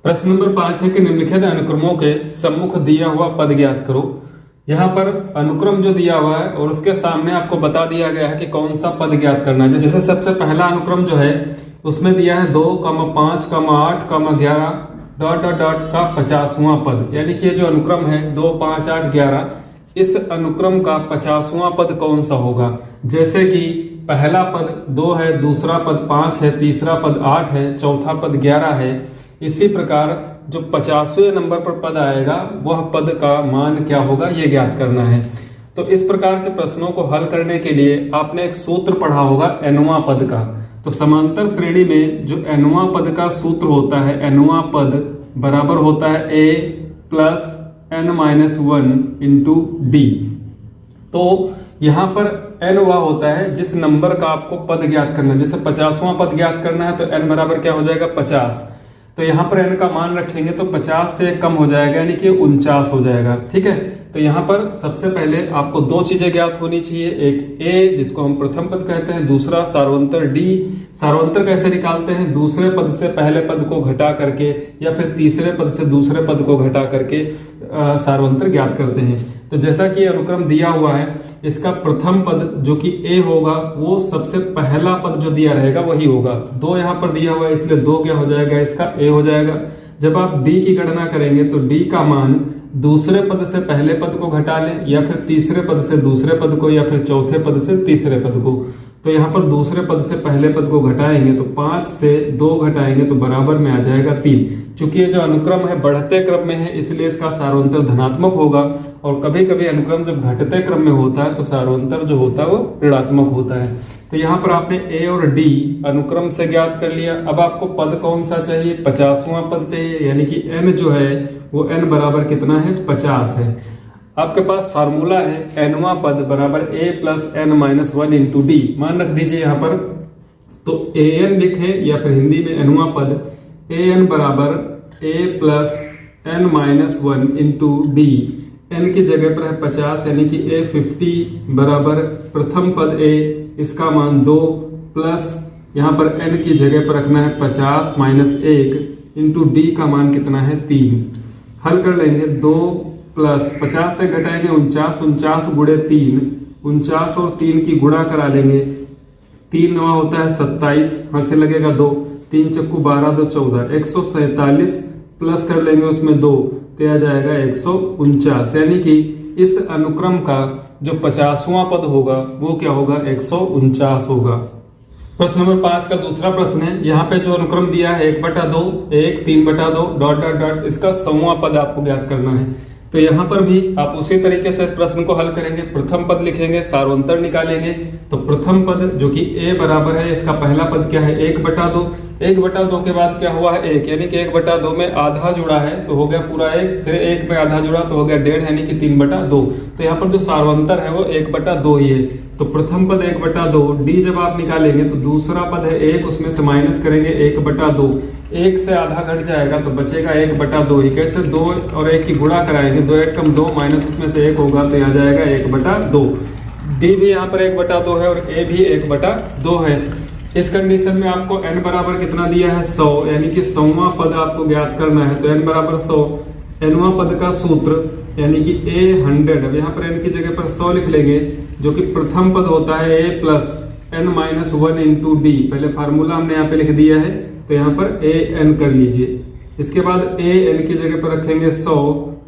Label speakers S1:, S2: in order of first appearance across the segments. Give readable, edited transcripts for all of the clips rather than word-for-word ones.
S1: प्रश्न नंबर 5 है कि निम्नलिखित अनुक्रमों के सम्मुख दिया हुआ पद ज्ञात करो। यहाँ पर अनुक्रम जो दिया हुआ है और उसके सामने आपको बता दिया गया है कि कौन सा पद ज्ञात करना है। जैसे सबसे पहला अनुक्रम जो है उसमें दिया है 2, 5, 8, 11 डॉट डॉट डॉट का 50वां पद, यानी कि ये जो अनुक्रम है 2, 5, 8, 11, इस अनुक्रम का 50वां पद कौन सा होगा। जैसे कि पहला पद 2 है, दूसरा पद 5 है, तीसरा पद 8 है, चौथा पद 11 है। इसी प्रकार जो 50वें नंबर पर पद आएगा वह पद का मान क्या होगा ये ज्ञात करना है। तो इस प्रकार के प्रश्नों को हल करने के लिए आपने एक सूत्र पढ़ा होगा nवां पद का। तो समांतर श्रेणी में जो nवां पद का सूत्र होता है, nवां पद बराबर होता है a plus n-1 into D. तो यहाँ पर n वह होता है जिस नंबर का आपको पद ज्ञात करना है। जैसे 50वां पद ज्ञात करना है तो n बराबर क्या हो जाएगा 50। तो यहाँ पर n का मान रखेंगे तो 50 से कम हो जाएगा, यानी कि 49 हो जाएगा। ठीक है, तो यहाँ पर सबसे पहले आपको दो चीजें ज्ञात होनी चाहिए, एक a जिसको हम प्रथम पद कहते हैं, दूसरा सार्वंतर d। सार्वंतर कैसे निकालते हैं, दूसरे पद से पहले पद को घटा करके या फिर तीसरे पद से दूसरे पद को घटा करके सार्वंतर ज्ञात करते हैं। तो जैसा कि अनुक्रम दिया हुआ है, इसका प्रथम पद जो कि a होगा वो सबसे पहला पद जो दिया रहेगा वही होगा। 2 यहाँ पर दिया हुआ है इसलिए 2 क्या हो जाएगा, इसका a हो जाएगा। जब आप d की गणना करेंगे तो d का मान दूसरे पद से पहले पद को घटा लें या फिर तीसरे पद से दूसरे पद को या फिर चौथे पद से तीसरे पद को। तो यहाँ पर दूसरे पद से पहले पद को घटाएंगे तो 5 से 2 घटाएंगे तो बराबर में आ जाएगा 3। चूंकि ये जो अनुक्रम है बढ़ते क्रम में है इसलिए इसका सार्वंतर धनात्मक होगा, और कभी कभी अनुक्रम जब घटते क्रम में होता है तो सार्वंतर जो होता है वो ऋणात्मक होता है। तो यहाँ पर आपने a और d अनुक्रम से ज्ञात कर लिया। अब आपको पद कौन सा चाहिए, 50वां पद चाहिए, यानी कि n जो है वो n बराबर कितना है 50 है। आपके पास फार्मूला है nवां पद बराबर a plus n-1 into D. मान रख दीजिए यहाँ पर, तो an लिखें या फिर हिंदी में nवां पद an बराबर a plus n-1 into D. n की जगह पर है 50 यानी कि a 50 बराबर प्रथम पद a, इसका मान 2 प्लस यहाँ पर n की जगह पर रखना है 50 माइनस 1 इंटू डी का मान कितना है 3। हल कर लेंगे, 2 प्लस 50 से घटाएंगे 49, 49 गुणे 3, 49 और 3 की गुणा करा लेंगे, 3 नवा होता है 27, हाथ से लगेगा 2, 3 चक्कू 12, 2 14, 147 प्लस कर लेंगे उसमें 2 तो आ जाएगा 149। यानी कि इस अनुक्रम का जो 50वां पद होगा वो क्या होगा 149 होगा। प्रश्न नंबर 5 का दूसरा प्रश्न है। यहाँ पे जो अनुक्रम दिया है 1/2, 1, 3/2 डॉट डॉट डॉट, इसका 100वां पद आपको ज्ञात करना है। तो यहाँ पर भी आप उसी तरीके से इस प्रश्न को हल करेंगे, प्रथम पद लिखेंगे, सार्वंतर निकालेंगे। तो प्रथम पद जो कि a बराबर है, इसका पहला पद क्या है 1/2, 1/2 के बाद क्या हुआ है 1, यानी कि 1/2 में आधा जुड़ा है तो हो गया पूरा 1, फिर 1 में आधा जुड़ा तो हो गया 1.5 यानी कि 3/2। तो यहाँ पर जो सार्वंतर है वो 1/2 ही है। तो प्रथम पद 1/2, डी जब आप निकालेंगे तो दूसरा पद है 1, उसमें से माइनस करेंगे 1/2, 1 से आधा घट जाएगा तो बचेगा 1/2 ही। कैसे, 2 और 1 की गुणा कराएंगे, 2 1 कम 2 माइनस उसमें से 1 होगा तो आ जाएगा 1/2। डी भी यहाँ पर 1/2 है और ए भी 1/2 है। इस कंडीशन में आपको n बराबर कितना दिया है 100, यानी कि 100वां पद आपको ज्ञात करना है। तो n बराबर 100, nवां पद का सूत्र यानी कि a 100। अब यहाँ पर n की जगह पर 100 लिख लेंगे, जो कि प्रथम पद होता है a plus n-1 into D. पहले फार्मूला हमने यहाँ पे लिख दिया है तो यहाँ पर a n कर लीजिए। इसके बाद a n की जगह पर रखेंगे 100,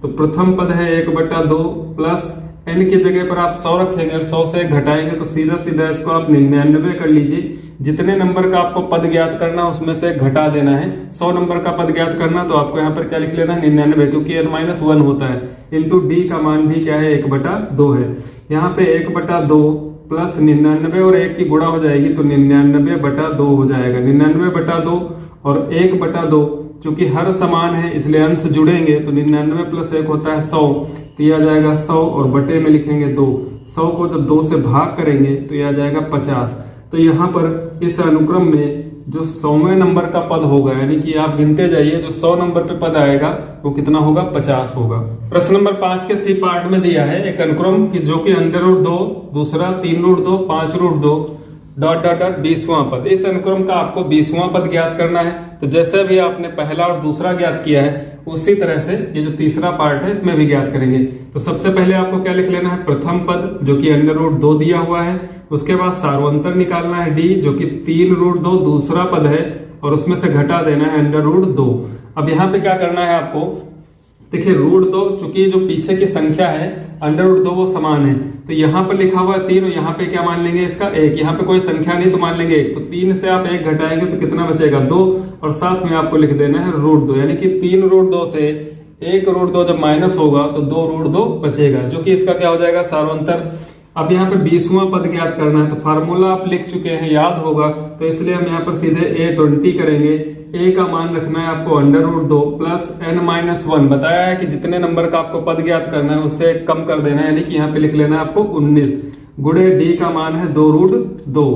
S1: तो प्रथम पद है 1/2 प्लस n की जगह पर आप 100 रखेंगे और 100 से घटाएंगे तो सीधा सीधा इसको आप 99 कर लीजिए। जितने नंबर का आपको पद ज्ञात करना उसमें से घटा देना है। 100 नंबर का पद ज्ञात करना तो आपको यहाँ पर क्या लिख लेना है 99, क्योंकि n-1 होता है, इंटू डी का मान भी क्या है 1/2 है। यहाँ पे 1/2 प्लस 99 और 1 की गुणा हो जाएगी तो 99/2 हो जाएगा। 99/2 और 1/2 चूंकि हर समान है इसलिए अंश जुड़ेंगे तो 99 प्लस 1 होता है 100, तो यह आ जाएगा 100 और बटे में लिखेंगे 2। 100 को जब 2 से भाग करेंगे तो यह आ जाएगा 50। तो यहाँ पर इस अनुक्रम में जो 100वें नंबर का पद होगा, यानी कि आप गिनते जाइए, जो 100 नंबर पे पद आएगा वो कितना होगा 50 होगा। प्रश्न नंबर 5 के सी पार्ट में दिया है एक अनुक्रम की जो कि √2, दूसरा 3√2, 5√2 डॉट डॉट डॉट 20वां पद। इस अनुक्रम का आपको 20वां पद ज्ञात करना है। तो जैसे भी आपने पहला और दूसरा ज्ञात किया है उसी तरह से ये जो तीसरा पार्ट है इसमें भी ज्ञात करेंगे। तो सबसे पहले आपको क्या लिख लेना है, प्रथम पद जो कि √2 दिया हुआ है। उसके बाद सार्वंतर निकालना है d जो कि 3√2 दूसरा पद है और उसमें से घटा देना है √2। अब यहाँ पे क्या करना है आपको, देखिए √2 चूंकि जो पीछे की संख्या है √2 वो समान है, तो यहाँ पर लिखा हुआ है 3 और यहाँ पे क्या मान लेंगे इसका 1। यहाँ पे कोई संख्या नहीं तो मान लेंगे 1। तो 3 से आप 1 घटाएंगे तो कितना बचेगा 2 और साथ में आपको लिख देना है √2, यानी कि 3√2 से 1√2 जब माइनस होगा तो 2√2 बचेगा जो कि इसका क्या हो जाएगा सार्वंतर। अब यहाँ पे 20वां पद ज्ञात करना है। तो फार्मूला आप लिख चुके हैं, याद होगा, तो इसलिए हम यहाँ पर सीधे a20 करेंगे। a का मान रखना है आपको √2 प्लस n-1। बताया है कि जितने नंबर का आपको पद ज्ञात करना है उससे कम कर देना है, यानी कि यहाँ पे लिख लेना है आपको 19 गुणे d का मान है 2√2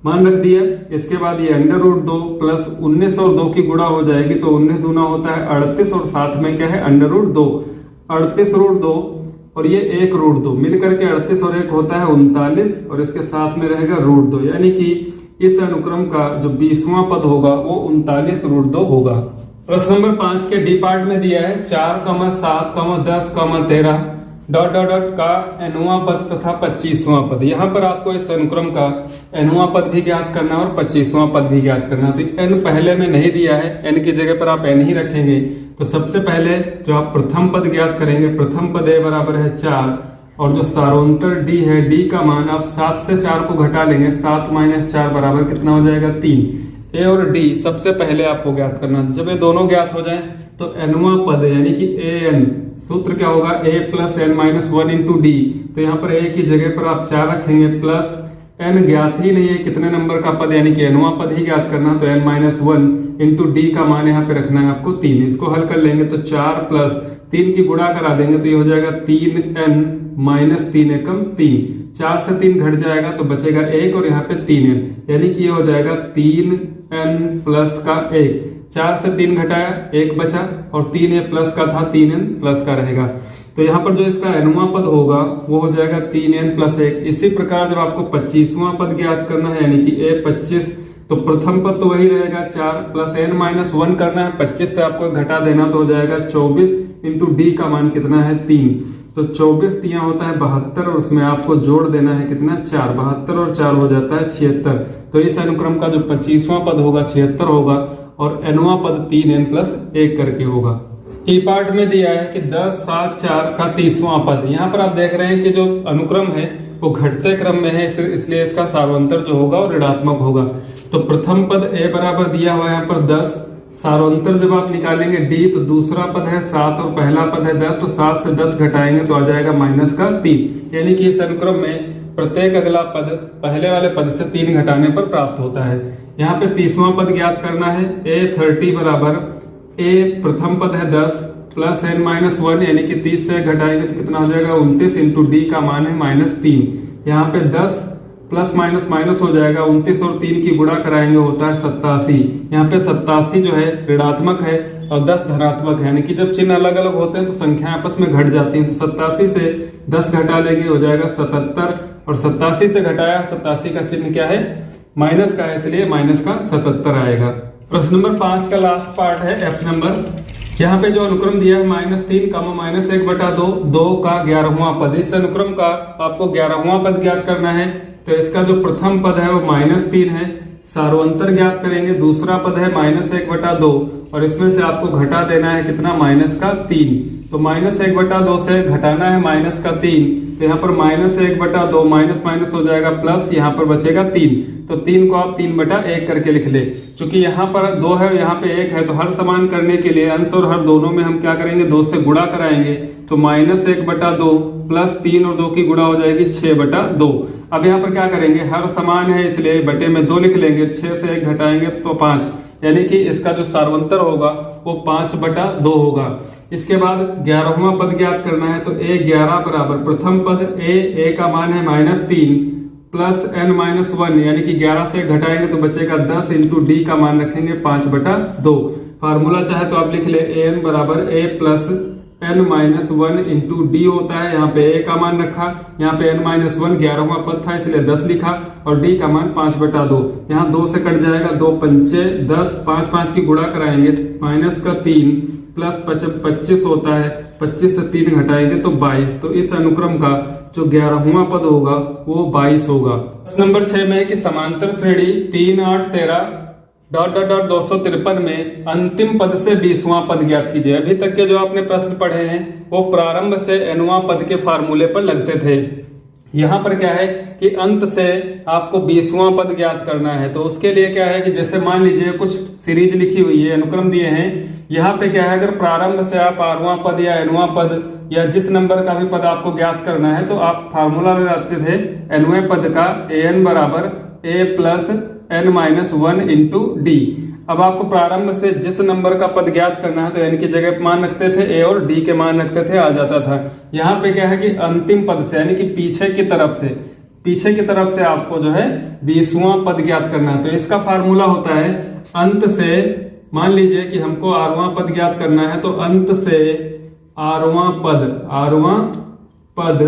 S1: मान रख दिया। इसके बाद ये √2 प्लस 19 और 2 की गुणा हो जाएगी तो 19 दूना होता है 38 और साथ में क्या है √2, 38√2 और ये 1√2 मिलकर के 38 और 1 होता है 39 और इसके साथ में रहेगा √2, यानी कि इस अनुक्रम का जो 20वां पद होगा वो 39√2 होगा। प्रश्न नंबर 5 के डी पार्ट में दिया है 4, 7, 10, 13 डॉट डॉट डॉट का nवां पद तथा 25वां पद। यहाँ पर आपको इस अनुक्रम का nवां पद भी ज्ञात करना और 25वां पद भी ज्ञात करना। तो n पहले में नहीं दिया है, n की जगह पर आप n ही रखेंगे। तो सबसे पहले जो आप प्रथम पद ज्ञात करेंगे, प्रथम पद a बराबर है 4 और जो सार्वंतर d है, d का मान आप 7 से 4 को घटा लेंगे, 7 - 4 बराबर कितना हो जाएगा 3। a और d सबसे पहले आपको ज्ञात करना। जब ये दोनों ज्ञात हो जाएं तो nवां पद यानी कि an, सूत्र क्या होगा a + n-1 × d। तो यहाँ पर a की जगह पर आप 4 रखेंगे प्लस n ज्ञात ही नहीं है कितने नंबर का पद, यानी कि nवां पद ही ज्ञात करना। तो n-1 × d का मान यहाँ पे रखना है आपको 3। इसको हल कर लेंगे तो 4 प्लस 3 की गुणा करा देंगे तो ये हो जाएगा 3n - 3 एकम 3। 4 से 3 घट जाएगा तो बचेगा 1 और यहाँ पे 3n, यानी कि ये हो जाएगा 3n प्लस का 1। 4 से 3 घटाया 1 बचा और 3a प्लस का था 3n प्लस का रहेगा। तो यहाँ पर जो इसका nवां पद होगा वो हो जाएगा 3n + 1। इसी प्रकार जब आपको 25वां पद ज्ञात करना है यानी कि a25, तो प्रथम पद तो वही रहेगा 4 प्लस n-1 करना है, 25 से आपको घटा देना तो हो जाएगा 24 × d का मान कितना है 3। तो 24 तिया होता है 72 और उसमें आपको जोड़ देना है कितना 4, 72 और 4 हो जाता है 76। तो इस अनुक्रम का जो 25वां पद होगा 76 होगा और nवां पद 3n + 1 करके होगा। ई पार्ट में दिया है कि 10, 7, 4 का 30वां पद। यहाँ पर आप देख रहे हैं कि जो अनुक्रम है वो घटते क्रम में है, इसलिए इसका सार्वंतर जो होगा वो ऋणात्मक होगा। तो प्रथम पद a बराबर दिया हुआ है यहाँ पर 10, सार्वंतर जब आप निकालेंगे d तो दूसरा पद है 7 और पहला पद है 10, तो 7 से 10 घटाएंगे तो आ जाएगा -3, यानी कि इस अनुक्रम में प्रत्येक अगला पद पहले वाले पद से 3 घटाने पर प्राप्त होता है। यहाँ पे 30वां पद ज्ञात करना है। a30 बराबर a प्रथम पद है 10 प्लस n-1, यानी कि 30 से घटाएंगे तो कितना हो जाएगा 29 × d का मान है -3। यहाँ पे 10 प्लस माइनस माइनस हो जाएगा, 29 और 3 की गुणा कराएंगे होता है 87। यहाँ पे 87 जो है ऋणात्मक है और 10 धनात्मक है, यानी कि जब चिन्ह अलग अलग होते हैं तो संख्या आपस में घट जाती हैं। तो 87 से 10 घटा लेंगे हो जाएगा 77 और 87 से घटाया 87 का चिन्ह क्या है माइनस का है, इसलिए माइनस का 77 आएगा। प्रश्न नंबर 5 का लास्ट पार्ट है F नंबर। यहाँ पे जो अनुक्रम दिया है -3, -1/2, 2 का 11वां पद। इस अनुक्रम का आपको 11वां पद ज्ञात करना है। तो इसका जो प्रथम पद है वो -3 है, सार्वंतर ज्ञात करेंगे। दूसरा पद है -1/2 और इसमें से आपको घटा देना है कितना -3। तो -1/2 से घटाना है -3, तो यहाँ पर -1/2 माइनस माइनस हो जाएगा प्लस, यहाँ पर बचेगा 3। तो 3 को आप 3/1 करके लिख ले। चूंकि यहाँ पर 2 है यहाँ पे 1 है, तो हर समान करने के लिए अंश और हर दोनों में हम क्या करेंगे 2 से गुणा कराएंगे। तो -1/2 प्लस 3 और 2 की गुणा हो जाएगी 6/2। अब यहाँ पर क्या करेंगे, हर समान है इसलिए बटे में 2 लिख लेंगे। 6 से 1 घटाएंगे तो 5, यानी कि इसका जो सार्वंतर होगा वो 5/2 होगा। इसके बाद 11वां पद ज्ञात करना है। तो a11 बराबर प्रथम पद a का मान है -3 प्लस n-1, यानी कि 11 से घटाएंगे तो बचेगा 10 × d का मान रखेंगे 5/2। फार्मूला चाहे तो आप लिख ले an बराबर a plus n-1 into D होता है। यहाँ पे a का मान रखा, यहाँ पे n-1 11वां पद था इसलिए 10 लिखा और d का मान 5/2। यहाँ 2 से कट जाएगा, 2 पंचे 10, 5 5 की गुणा कराएंगे, माइनस का 3 प्लस 25 होता है, 25 से 3 घटाएंगे तो 22। तो इस अनुक्रम का जो 11वां पद होगा वो 22 होगा। नंबर 6 में है कि समांतर श्रेणी 3 8 13 ... 253 में अंतिम पद से 20वां पद ज्ञात कीजिए। अभी तक के जो आपने प्रश्न पढ़े हैं वो प्रारंभ से nवां पद के फार्मूले पर लगते थे। यहाँ पर क्या है कि अंत से आपको 20वां पद ज्ञात करना है। तो उसके लिए क्या है कि जैसे मान लीजिए कुछ सीरीज लिखी हुई है, अनुक्रम दिए हैं। यहाँ पे क्या है, अगर प्रारंभ से आप rवां पद या nवां पद या जिस नंबर का भी पद आपको ज्ञात करना है तो आप फार्मूला लगाते थे nवें पद का an बराबर a plus n-1 into D. अब आपको प्रारंभ से जिस नंबर का पद ज्ञात करना है तो n की जगह मान रखते थे a और d के मान रखते थे, आ जाता था। यहाँ पे क्या है कि अंतिम पद से यानी कि पीछे की तरफ से आपको जो है 20वां पद ज्ञात करना है। तो इसका फार्मूला होता है अंत से, मान लीजिए कि हमको rवां पद ज्ञात करना है तो अंत से rवां पद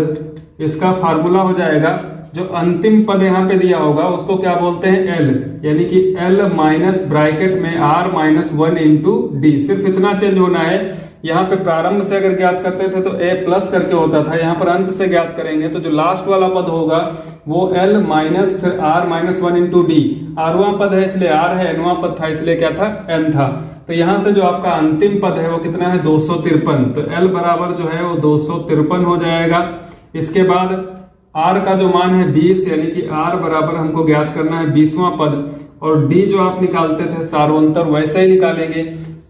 S1: इसका फार्मूला हो जाएगा। जो अंतिम पद यहाँ पे दिया होगा उसको क्या बोलते हैं, l, यानी कि l माइनस ब्रैकेट में r-1 इंटू डी। सिर्फ इतना चेंज होना है, यहाँ पे प्रारंभ से अगर ज्ञात करते थे तो a प्लस करके होता था, यहाँ पर अंत से ज्ञात करेंगे तो जो लास्ट वाला पद होगा वो l माइनस फिर r-1 इंटू डी। rवां पद है इसलिए r है, nवां पद था इसलिए क्या था, n था। तो यहाँ से जो आपका अंतिम पद है वो कितना है, 253। तो l बराबर जो है वो 253 हो जाएगा। इसके बाद r का जो मान है 20, यानी कि r बराबर हमको ज्ञात करना है 20वां पद, और d जो आप निकालते थे सार्वंतर वैसे ही निकालेंगे।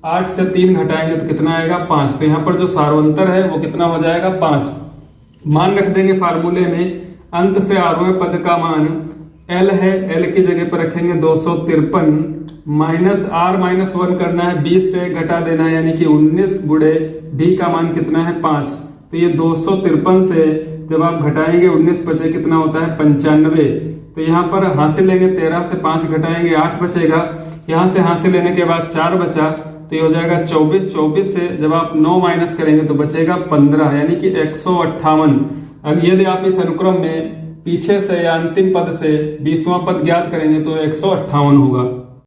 S1: 8 से 3 घटाएंगे तो कितना आएगा, 5। तो यहाँ पर जो सार्वंतर है वो कितना हो जाएगा, 5। मान रख देंगे फार्मूले में, अंत से rवें पद का मान l है, l की जगह पर रखेंगे 253 माइनस r-1 करना है, 20 से घटा देना है यानी कि 19 गुणे d का मान कितना है, 5। तो ये 253 से जब आप घटाएंगे 19 बचे कितना होता है, 95। तो यहाँ पर हाथ से लेंगे, 13 से 5 घटाएंगे 8 बचेगा। यहाँ से हाथ से लेने के बाद 4 बचा तो ये हो जाएगा 24। 24 से जब आप 9 माइनस करेंगे तो बचेगा 15, यानी कि 158। अगर यदि आप इस अनुक्रम में पीछे से या अंतिम पद से 20वां पद ज्ञात करेंगे तो 158 होगा।